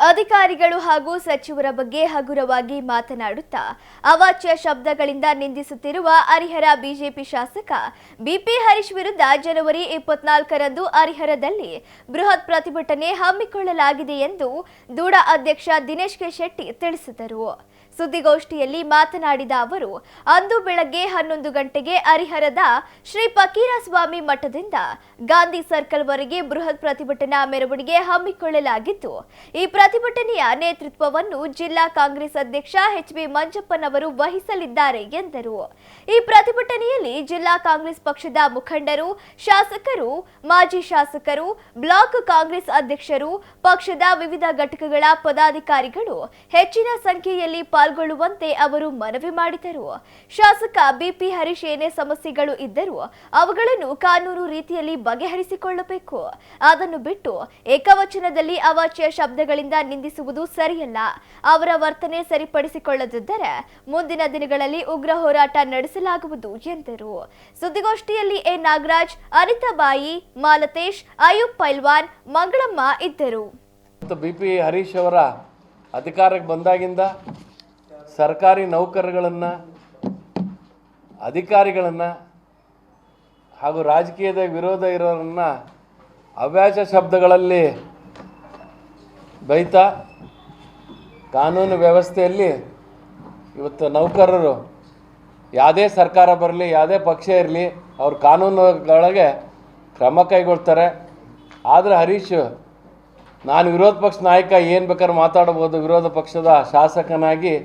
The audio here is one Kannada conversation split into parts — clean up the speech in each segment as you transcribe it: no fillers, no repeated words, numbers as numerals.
ಅಧಿಕಾರಿಗಳು ಹಾಗೂ ಸಚಿವರ ಬಗ್ಗೆ ಹಗುರವಾಗಿ ಮಾತನಾಡುತ್ತಾ ಅವಾಚ್ಯ ಶಬ್ದಗಳಿಂದ ನಿಂದಿಸುತ್ತಿರುವ ಹರಿಹರ ಬಿಜೆಪಿ ಶಾಸಕ ಬಿಪಿ ಹರೀಶ್ ವಿರುದ್ಧ ಜನವರಿ 24ರಂದು ಹರಿಹರದಲ್ಲಿ ಬೃಹತ್ ಪ್ರತಿಭಟನೆ ಹಮ್ಮಿಕೊಳ್ಳಲಾಗಿದೆ ಎಂದು ದೂಡ ಅಧ್ಯಕ್ಷ ದಿನೇಶ್ ಕೆ ಶೆಟ್ಟಿ ತಿಳಿಸಿದರು. ಸುದ್ದಿಗೋಷ್ಠಿಯಲ್ಲಿ ಮಾತನಾಡಿದ ಅವರು, ಅಂದು ಬೆಳಗ್ಗೆ 11 ಗಂಟೆಗೆ ಹರಿಹರದ ಶ್ರೀ ಫಕೀರಸ್ವಾಮಿ ಮಠದಿಂದ ಗಾಂಧಿ ಸರ್ಕಲ್ ವರೆಗೆ ಬೃಹತ್ ಪ್ರತಿಭಟನಾ ಮೆರವಣಿಗೆ ಹಮ್ಮಿಕೊಳ್ಳಲಾಗಿದ್ದು, ಈ ಪ್ರತಿಭಟನೆಯ ನೇತೃತ್ವವನ್ನು ಜಿಲ್ಲಾ ಕಾಂಗ್ರೆಸ್ ಅಧ್ಯಕ್ಷ ಎಚ್.ಬಿ. ಮಂಜಪ್ಪನವರು ವಹಿಸಲಿದ್ದಾರೆ ಎಂದರು. ಈ ಪ್ರತಿಭಟನೆಯಲ್ಲಿ ಜಿಲ್ಲಾ ಕಾಂಗ್ರೆಸ್ ಪಕ್ಷದ ಮುಖಂಡರು, ಶಾಸಕರು, ಮಾಜಿ ಶಾಸಕರು, ಬ್ಲಾಕ್ ಕಾಂಗ್ರೆಸ್ ಅಧ್ಯಕ್ಷರು, ಪಕ್ಷದ ವಿವಿಧ ಘಟಕಗಳ ಪದಾಧಿಕಾರಿಗಳು ಹೆಚ್ಚಿನ ಸಂಖ್ಯೆಯಲ್ಲಿ ಪಾಲ್ಗೊಳ್ಳುವಂತೆ ಅವರು ಮನವಿ ಮಾಡಿದರು. ಶಾಸಕ ಬಿಪಿ ಹರೀಶ್ ಏನೇ ಸಮಸ್ಯೆಗಳು ಇದ್ದರೂ ಅವುಗಳನ್ನು ಕಾನೂನು ರೀತಿಯಲ್ಲಿ ಬಗೆಹರಿಸಿಕೊಳ್ಳಬೇಕು. ಅದನ್ನು ಬಿಟ್ಟು ಏಕವಚನದಲ್ಲಿ ಅವಾಚ್ಯ ಶಬ್ದಗಳಿಂದ ನಿಂದಿಸುವುದು ಸರಿಯಲ್ಲ. ಅವರ ವರ್ತನೆ ಸರಿಪಡಿಸಿಕೊಳ್ಳದಿದ್ದರೆ ಮುಂದಿನ ದಿನಗಳಲ್ಲಿ ಉಗ್ರ ಹೋರಾಟ ನಡೆಸಲಾಗುವುದು ಎಂದರು. ಸುದ್ದಿಗೋಷ್ಠಿಯಲ್ಲಿ ಎ ನಾಗರಾಜ್, ಅನಿತಾಬಾಯಿ, ಮಾಲತೇಶ್, ಅಯೂಬ್ ಪೈಲ್ವಾನ್, ಮಂಗಳಮ್ಮ ಇದ್ದರು. ಬಿಪಿ ಹರೀಶ್ ಅವರ ಅಧಿಕಾರಕ್ಕೆ ಬಂದಾಗಿಂದ ಸರ್ಕಾರಿ ನೌಕರಗಳನ್ನು, ಅಧಿಕಾರಿಗಳನ್ನು ಹಾಗೂ ರಾಜಕೀಯದ ವಿರೋಧ ಇರೋರನ್ನ ಅವ್ಯಾಚ ಶಬ್ದಗಳಲ್ಲಿ ಬೈತಾ ಕಾನೂನು ವ್ಯವಸ್ಥೆಯಲ್ಲಿ ಇವತ್ತು ನೌಕರರು ಯಾವುದೇ ಸರ್ಕಾರ ಬರಲಿ, ಯಾವುದೇ ಪಕ್ಷ ಇರಲಿ, ಅವ್ರ ಕಾನೂನುಗಳಿಗೆ ಕ್ರಮ ಕೈಗೊಳ್ತಾರೆ. ಆದರೆ ಹರೀಶ್, ನಾನು ವಿರೋಧ ಪಕ್ಷ ನಾಯಕ, ಏನು ಬೇಕಾದ್ರೂ ಮಾತಾಡ್ಬೋದು ವಿರೋಧ ಪಕ್ಷದ ಶಾಸಕನಾಗಿ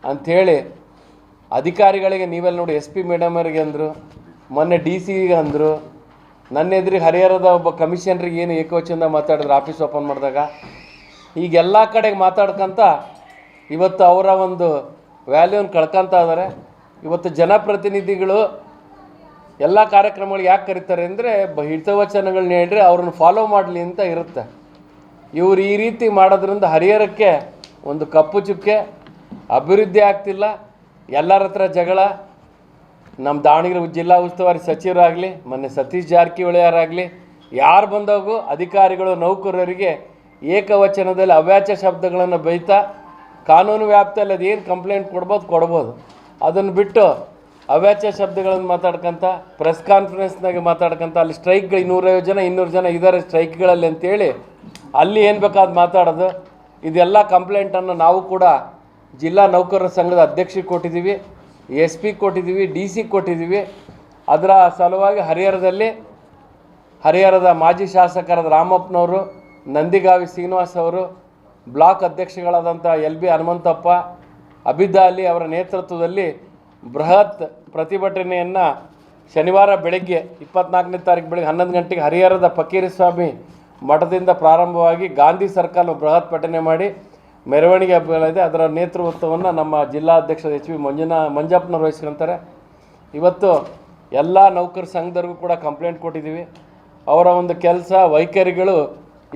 ಅಂಥೇಳಿ ಅಧಿಕಾರಿಗಳಿಗೆ ನೀವೆಲ್ಲ ನೋಡಿ SP ಮೇಡಮರಿಗೆ ಅಂದರು, ಮೊನ್ನೆ DC ಅಂದರು, ನನ್ನ ಎದುರಿಗೆ ಹರಿಹರದ ಒಬ್ಬ ಕಮಿಷನರಿಗೆ ಏನು ಏಕವಚನದ ಮಾತಾಡಿದ್ರು ಆಫೀಸ್ ಓಪನ್ ಮಾಡಿದಾಗ. ಈಗೆಲ್ಲ ಕಡೆಗೆ ಮಾತಾಡ್ಕೊಂತ ಇವತ್ತು ಅವರ ಒಂದು ವ್ಯಾಲ್ಯೂನ ಕಳ್ಕೊತ ಇದ್ದಾರೆ. ಇವತ್ತು ಜನಪ್ರತಿನಿಧಿಗಳು ಎಲ್ಲ ಕಾರ್ಯಕ್ರಮಗಳು ಯಾಕೆ ಕರೀತಾರೆ ಅಂದರೆ ಹಿತವಚನಗಳನ್ನ ಹೇಳ್ರಿ ಅವ್ರನ್ನ ಫಾಲೋ ಮಾಡಲಿ ಅಂತ ಇರುತ್ತೆ. ಇವರು ಈ ರೀತಿ ಮಾಡೋದ್ರಿಂದ ಹರಿಹರಕ್ಕೆ ಒಂದು ಕಪ್ಪು ಚುಕ್ಕೆ, ಅಭಿವೃದ್ಧಿ ಆಗ್ತಿಲ್ಲ. ಎಲ್ಲರ ಹತ್ರ ಜಗಳ. ನಮ್ಮ ದಾವಣಗೆರೆ ಜಿಲ್ಲಾ ಉಸ್ತುವಾರಿ ಸಚಿವರಾಗಲಿ, ಮೊನ್ನೆ ಸತೀಶ್ ಜಾರಕಿಹೊಳಿ ಅವರಾಗಲಿ, ಯಾರು ಬಂದಾಗೂ ಅಧಿಕಾರಿಗಳು ನೌಕರರಿಗೆ ಏಕವಚನದಲ್ಲಿ ಅವ್ಯಾಚ ಶಬ್ದಗಳನ್ನು ಬೈತಾ ಕಾನೂನು ವ್ಯಾಪ್ತಿಯಲ್ಲಿ ಅದೇನು ಕಂಪ್ಲೇಂಟ್ ಕೊಡ್ಬೋದು. ಅದನ್ನು ಬಿಟ್ಟು ಅವ್ಯಾಚ ಶಬ್ದಗಳನ್ನು ಮಾತಾಡ್ಕೊಂತ ಪ್ರೆಸ್ ಕಾನ್ಫರೆನ್ಸ್ನಾಗೆ ಮಾತಾಡ್ಕೊಂತ ಅಲ್ಲಿ ಸ್ಟ್ರೈಕ್ಗಳು 150 ಜನ 200 ಜನ ಇದ್ದಾರೆ ಸ್ಟ್ರೈಕ್ಗಳಲ್ಲಿ ಅಂತೇಳಿ ಅಲ್ಲಿ ಏನು ಬೇಕಾದ ಮಾತಾಡೋದು. ಇದೆಲ್ಲ ಕಂಪ್ಲೇಂಟನ್ನು ನಾವು ಕೂಡ ಜಿಲ್ಲಾ ನೌಕರರ ಸಂಘದ ಅಧ್ಯಕ್ಷರಿಗೆ ಕೊಟ್ಟಿದ್ದೀವಿ, SP ಕೊಟ್ಟಿದ್ದೀವಿ, DC ಕೊಟ್ಟಿದ್ದೀವಿ. ಅದರ ಸಲುವಾಗಿ ಹರಿಹರದ ಮಾಜಿ ಶಾಸಕರಾದ ರಾಮಪ್ಪನವರು, ನಂದಿಗಾವಿ ಶ್ರೀನಿವಾಸ್ ಅವರು, ಬ್ಲಾಕ್ ಅಧ್ಯಕ್ಷಗಳಾದಂಥ LB ಹನುಮಂತಪ್ಪ, ಅಬಿದಾ ಅಲಿ ಅವರ ನೇತೃತ್ವದಲ್ಲಿ ಬೃಹತ್ ಪ್ರತಿಭಟನೆಯನ್ನು ಶನಿವಾರ ಬೆಳಗ್ಗೆ 24ನೇ ತಾರೀಕು ಬೆಳಗ್ಗೆ 11 ಗಂಟೆಗೆ ಹರಿಹರದ ಫಕೀರಸ್ವಾಮಿ ಮಠದಿಂದ ಪ್ರಾರಂಭವಾಗಿ ಗಾಂಧಿ ಸರ್ಕಲ್ ಬೃಹತ್ ಪಠನೆ ಮಾಡಿ ಮೆರವಣಿಗೆ ಹಬ್ಬಗಳಿದೆ. ಅದರ ನೇತೃತ್ವವನ್ನು ನಮ್ಮ ಜಿಲ್ಲಾಧ್ಯಕ್ಷ ಎಚ್.ಬಿ. ಮಂಜಪ್ಪನವರು ವಹಿಸ್ಕೊಂತಾರೆ. ಇವತ್ತು ಎಲ್ಲ ನೌಕರ ಸಂಘದವ್ರಿಗೂ ಕೂಡ ಕಂಪ್ಲೇಂಟ್ ಕೊಟ್ಟಿದ್ದೀವಿ. ಅವರ ಒಂದು ಕೆಲಸ ವೈಖರಿಗಳು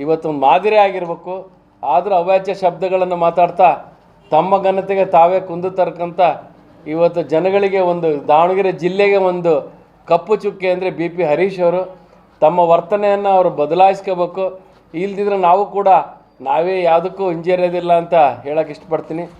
ಇವತ್ತು ಒಂದು ಮಾದರಿ ಆಗಿರಬೇಕು. ಆದರೂ ಅವ್ಯಾಚ್ಯ ಶಬ್ದಗಳನ್ನು ಮಾತಾಡ್ತಾ ತಮ್ಮ ಘನತೆಗೆ ತಾವೇ ಕುಂದು ತರ್ಕಂತ ಇವತ್ತು ಜನಗಳಿಗೆ ಒಂದು ದಾವಣಗೆರೆ ಜಿಲ್ಲೆಗೆ ಒಂದು ಕಪ್ಪು ಚುಕ್ಕೆ ಅಂದರೆ ಬಿಪಿ ಹರೀಶ್ ಅವರು. ತಮ್ಮ ವರ್ತನೆಯನ್ನು ಅವರು ಬದಲಾಯಿಸ್ಕೋಬೇಕು. ಇಲ್ದಿದ್ರೆ ನಾವು ಕೂಡ ನಾವೇ ಯಾವುದಕ್ಕೂ ಹಿಂಜರಿಯೋದಿಲ್ಲ ಅಂತ ಹೇಳೋಕ್ಕೆ ಇಷ್ಟಪಡ್ತೀನಿ.